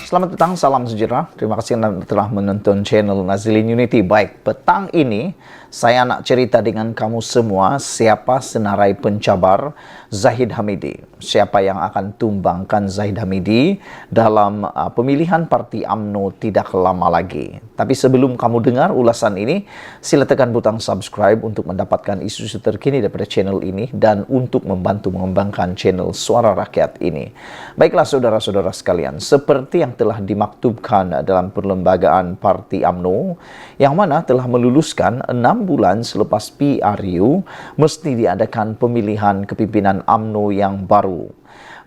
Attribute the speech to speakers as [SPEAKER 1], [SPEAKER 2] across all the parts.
[SPEAKER 1] selamat datang, salam sejahtera. Terima kasih Anda telah menonton channel Nazilin Unity. Baik, petang ini saya nak cerita dengan kamu semua siapa senarai pencabar Zahid Hamidi. Siapa yang akan tumbangkan Zahid Hamidi dalam pemilihan Parti UMNO tidak lama lagi. Tapi sebelum kamu dengar ulasan ini, sila tekan butang subscribe untuk mendapatkan isu-isu terkini daripada channel ini dan untuk membantu mengembangkan channel Suara Rakyat ini. Baiklah saudara-saudara sekalian, seperti yang telah dimaktubkan dalam perlembagaan Parti UMNO yang mana telah meluluskan 6 bulan selepas PRU mesti diadakan pemilihan kepimpinan UMNO yang baru.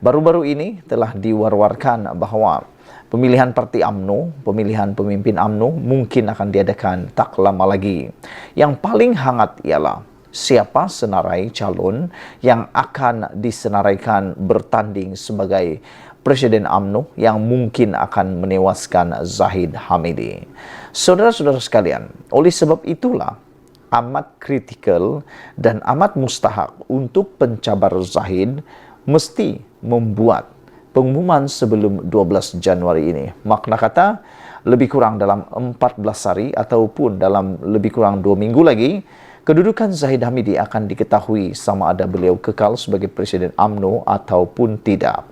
[SPEAKER 1] Baru-baru ini telah diwar-warkan bahawa pemilihan Parti UMNO, pemilihan pemimpin UMNO mungkin akan diadakan tak lama lagi. Yang paling hangat ialah siapa senarai calon yang akan disenaraikan bertanding sebagai Presiden UMNO yang mungkin akan menewaskan Zahid Hamidi. Saudara-saudara sekalian, oleh sebab itulah amat kritikal dan amat mustahak untuk pencabar Zahid mesti membuat pengumuman sebelum 12 Januari ini. Makna kata, lebih kurang dalam 14 hari ataupun dalam lebih kurang 2 minggu lagi, kedudukan Zahid Hamidi akan diketahui sama ada beliau kekal sebagai Presiden UMNO ataupun tidak.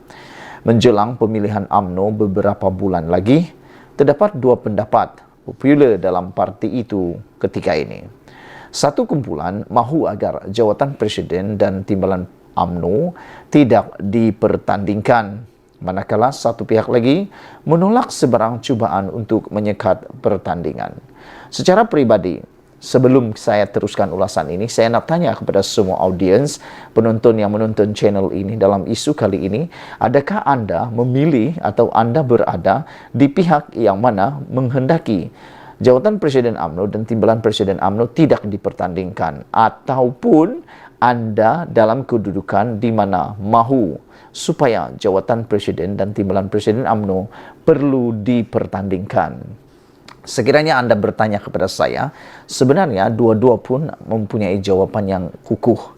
[SPEAKER 1] Menjelang pemilihan UMNO beberapa bulan lagi, terdapat dua pendapat popular dalam parti itu ketika ini. Satu kumpulan mahu agar jawatan Presiden dan timbalan UMNO tidak dipertandingkan, manakala satu pihak lagi menolak sebarang cubaan untuk menyekat pertandingan. Secara pribadi, sebelum saya teruskan ulasan ini, saya nak tanya kepada semua audiens, penonton yang menonton channel ini dalam isu kali ini, adakah Anda memilih atau Anda berada di pihak yang mana menghendaki jawatan Presiden UMNO dan timbalan Presiden UMNO tidak dipertandingkan, ataupun Anda dalam kedudukan di mana mahu supaya jawatan Presiden dan timbalan Presiden UMNO perlu dipertandingkan? Sekiranya Anda bertanya kepada saya, sebenarnya dua-dua pun mempunyai jawapan yang kukuh.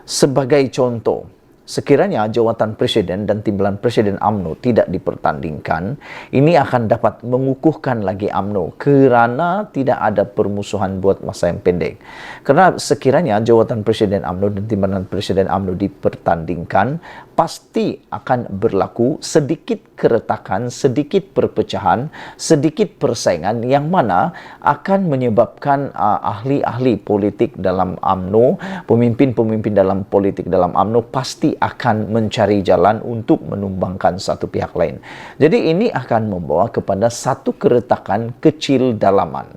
[SPEAKER 1] Sebagai contoh, sekiranya jawatan Presiden dan timbalan Presiden UMNO tidak dipertandingkan, ini akan dapat mengukuhkan lagi UMNO kerana tidak ada permusuhan buat masa yang pendek. Kerana sekiranya jawatan Presiden UMNO dan timbalan Presiden UMNO dipertandingkan, pasti akan berlaku sedikit keretakan, sedikit perpecahan, sedikit persaingan yang mana akan menyebabkan ahli-ahli politik dalam UMNO, pemimpin-pemimpin dalam politik dalam UMNO pasti akan mencari jalan untuk menumbangkan satu pihak lain. Jadi ini akan membawa kepada satu keretakan kecil dalaman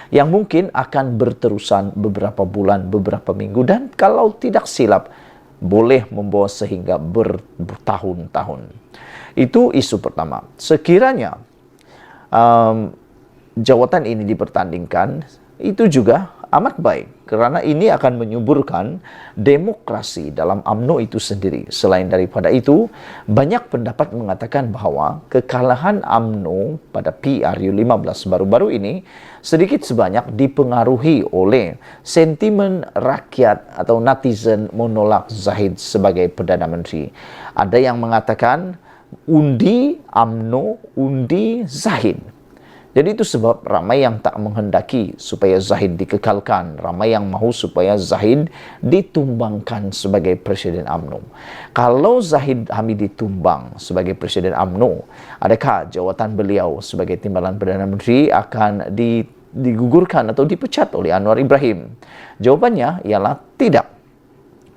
[SPEAKER 1] yang mungkin akan berterusan beberapa bulan, beberapa minggu, dan kalau tidak silap boleh membawa sehingga bertahun-tahun. Itu isu pertama. Sekiranya jawatan ini dipertandingkan, itu juga amat baik kerana ini akan menyuburkan demokrasi dalam UMNO itu sendiri. Selain daripada itu, banyak pendapat mengatakan bahawa kekalahan UMNO pada PRU 15 baru-baru ini sedikit sebanyak dipengaruhi oleh sentimen rakyat atau netizen menolak Zahid sebagai Perdana Menteri. Ada yang mengatakan undi UMNO, undi Zahid. Jadi itu sebab ramai yang tak menghendaki supaya Zahid dikekalkan. Ramai yang mahu supaya Zahid ditumbangkan sebagai Presiden UMNO. Kalau Zahid Hamidi ditumbang sebagai Presiden UMNO, adakah jawatan beliau sebagai timbalan Perdana Menteri akan digugurkan atau dipecat oleh Anwar Ibrahim? Jawapannya ialah tidak.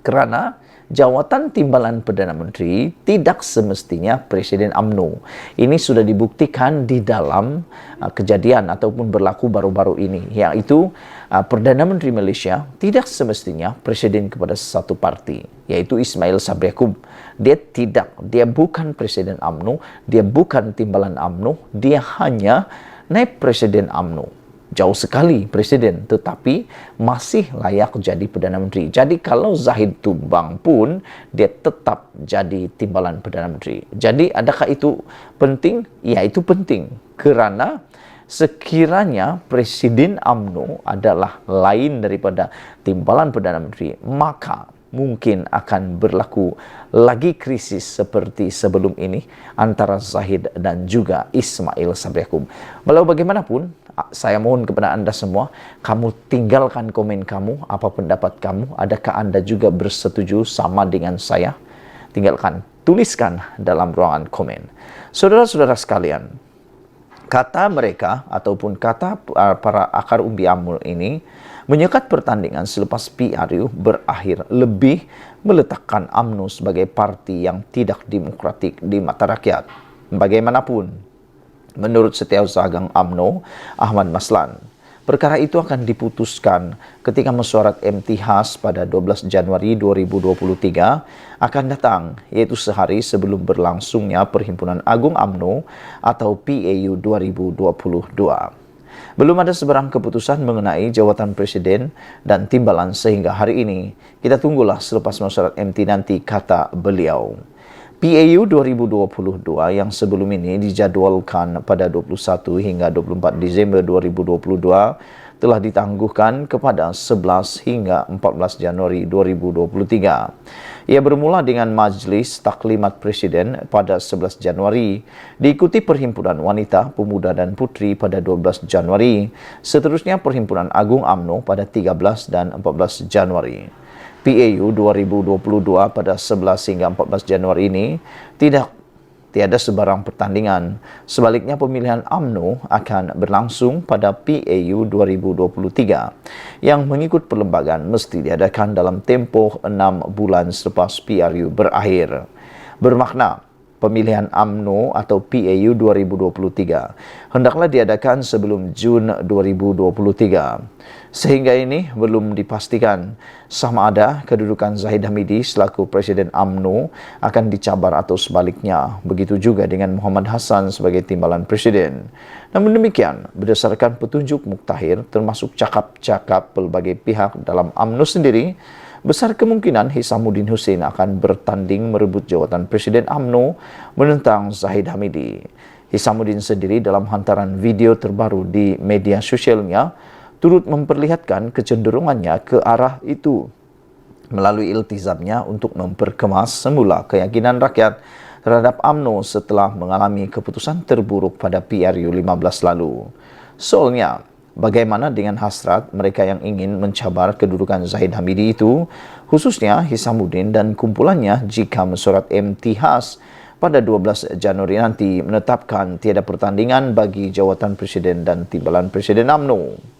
[SPEAKER 1] Kerana jawatan timbalan Perdana Menteri tidak semestinya Presiden UMNO. Ini sudah dibuktikan di dalam kejadian ataupun berlaku baru-baru ini, yaitu Perdana Menteri Malaysia tidak semestinya Presiden kepada satu parti, yaitu Ismail Sabri Yaakob. Dia bukan Presiden UMNO, dia bukan timbalan UMNO, dia hanya naib Presiden UMNO. Jauh sekali Presiden, tetapi masih layak jadi Perdana Menteri. Jadi kalau Zahid tumbang pun, dia tetap jadi timbalan Perdana Menteri. Jadi adakah itu penting? Ya, itu penting. Kerana sekiranya Presiden UMNO adalah lain daripada timbalan Perdana Menteri, maka mungkin akan berlaku lagi krisis seperti sebelum ini antara Zahid dan juga Ismail Sabri Yaakob. Walau bagaimanapun, saya mohon kepada Anda semua, kamu tinggalkan komen kamu, apa pendapat kamu, adakah Anda juga bersetuju sama dengan saya? Tinggalkan, tuliskan dalam ruangan komen. Saudara-saudara sekalian, kata mereka ataupun kata para akar umbi AMNO ini menyekat pertandingan selepas PRU berakhir lebih meletakkan AMNO sebagai parti yang tidak demokratik di mata rakyat. Bagaimanapun, menurut Setiausaha Agang AMNO, Ahmad Maslan, perkara itu akan diputuskan ketika mesyuarat MTHAS pada 12 Januari 2023 akan datang, yaitu sehari sebelum berlangsungnya Perhimpunan Agung AMNO atau PAU 2022. Belum ada sebarang keputusan mengenai jawatan presiden dan timbalan sehingga hari ini. Kita tunggulah selepas mesyuarat MT nanti, kata beliau. PAU 2022 yang sebelum ini dijadwalkan pada 21 hingga 24 Desember 2022 telah ditangguhkan kepada 11 hingga 14 Januari 2023. Ia bermula dengan Majlis Taklimat Presiden pada 11 Januari, diikuti Perhimpunan Wanita, Pemuda dan Putri pada 12 Januari, seterusnya Perhimpunan Agung AMNO pada 13 dan 14 Januari. PAU 2022 pada 11 hingga 14 Januari ini tiada sebarang pertandingan. Sebaliknya, pemilihan AMNO akan berlangsung pada PAU 2023 yang mengikut perlembagaan mesti diadakan dalam tempoh 6 bulan selepas PRU berakhir. Bermakna, pemilihan AMNO atau PAU 2023 hendaklah diadakan sebelum Jun 2023. Sehingga ini belum dipastikan sama ada kedudukan Zahid Hamidi selaku Presiden AMNO akan dicabar atau sebaliknya. Begitu juga dengan Muhammad Hassan sebagai timbalan Presiden. Namun demikian, berdasarkan petunjuk muktahir termasuk cakap-cakap pelbagai pihak dalam AMNO sendiri, besar kemungkinan Hisamuddin Hussein akan bertanding merebut jawatan Presiden AMNO menentang Zahid Hamidi. Hisamuddin sendiri dalam hantaran video terbaru di media sosialnya turut memperlihatkan kecenderungannya ke arah itu melalui iltizamnya untuk memperkemas semula keyakinan rakyat terhadap AMNO setelah mengalami keputusan terburuk pada PRU 15 lalu. Soalnya, bagaimana dengan hasrat mereka yang ingin mencabar kedudukan Zahid Hamidi itu, khususnya Hisamuddin dan kumpulannya jika mesyuarat MTHAS pada 12 Januari nanti menetapkan tiada pertandingan bagi jawatan Presiden dan timbalan Presiden AMNO.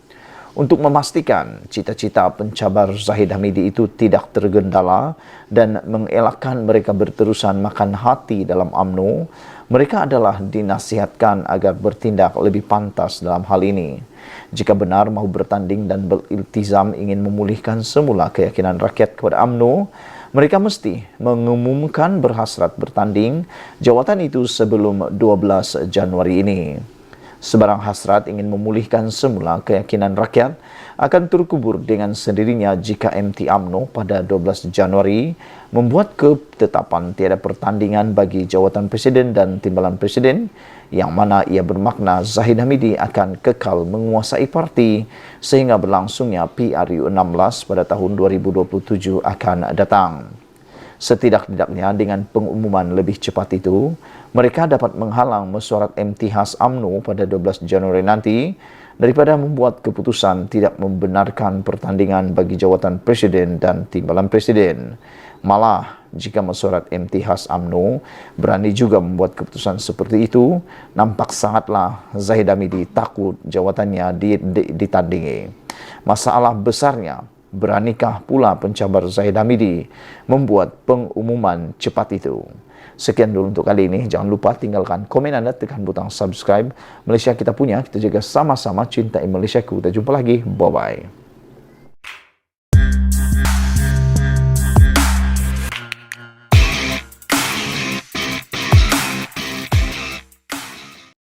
[SPEAKER 1] Untuk memastikan cita-cita pencabar Zahid Hamidi itu tidak tergendala dan mengelakkan mereka berterusan makan hati dalam AMNO, mereka adalah dinasihatkan agar bertindak lebih pantas dalam hal ini. Jika benar mau bertanding dan beriltizam ingin memulihkan semula keyakinan rakyat kepada AMNO, mereka mesti mengumumkan berhasrat bertanding jawatan itu sebelum 12 Januari ini. Sebarang hasrat ingin memulihkan semula keyakinan rakyat akan terkubur dengan sendirinya jika MT AMNO pada 12 Januari membuat ketetapan tiada pertandingan bagi jawatan Presiden dan timbalan Presiden, yang mana ia bermakna Zahid Hamidi akan kekal menguasai parti sehingga berlangsungnya PRU 16 pada tahun 2027 akan datang. Setidak-tidaknya dengan pengumuman lebih cepat itu, mereka dapat menghalang mesyuarat MTHAS AMNO pada 12 Januari nanti daripada membuat keputusan tidak membenarkan pertandingan bagi jawatan Presiden dan timbalan Presiden. Malah, jika mesyuarat MTHAS AMNO berani juga membuat keputusan seperti itu, nampak sangatlah Zahid Hamidi takut jawatannya ditandingi. Masalah besarnya, beranikah pula pencabar Zahid Hamidi membuat pengumuman cepat itu? Sekian dulu untuk kali ini. Jangan lupa tinggalkan komen Anda, tekan butang subscribe. Malaysia kita punya, kita jaga sama-sama, cintai Malaysiaku. Kita jumpa lagi. Bye-bye.